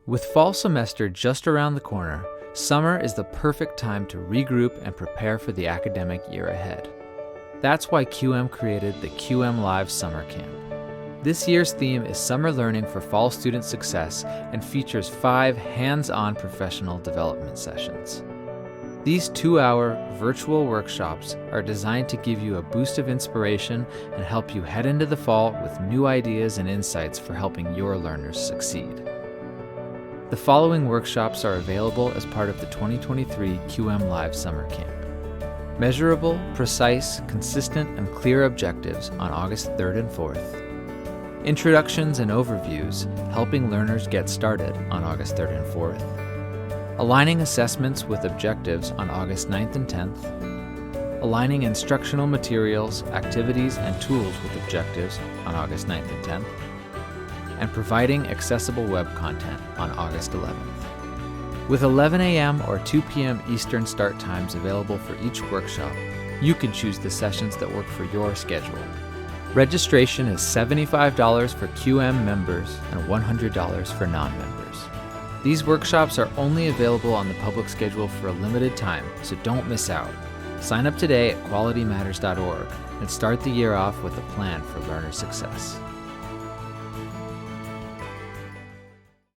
With fall semester just around the corner, summer is the perfect time to regroup and prepare for the academic year ahead. That's why QM created the QM Live Summer Camp. This year's theme is Summer Learning for Fall Student Success and features 5 hands-on professional development sessions. These 2-hour virtual workshops are designed to give you a boost of inspiration and help you head into the fall with new ideas and insights for helping your learners succeed. The following workshops are available as part of the 2023 QM Live Summer Camp. Measurable, precise, consistent, and clear objectives on August 3rd and 4th. Introductions and overviews, helping learners get started on August 3rd and 4th. Aligning assessments with objectives on August 9th and 10th. Aligning instructional materials, activities, and tools with objectives on August 9th and 10th. And providing accessible web content on August 11th. With 11 a.m. or 2 p.m. Eastern start times available for each workshop, you can choose the sessions that work for your schedule. Registration is $75 for QM members and $100 for non-members. These workshops are only available on the public schedule for a limited time, so don't miss out. Sign up today at qualitymatters.org and start the year off with a plan for learner success.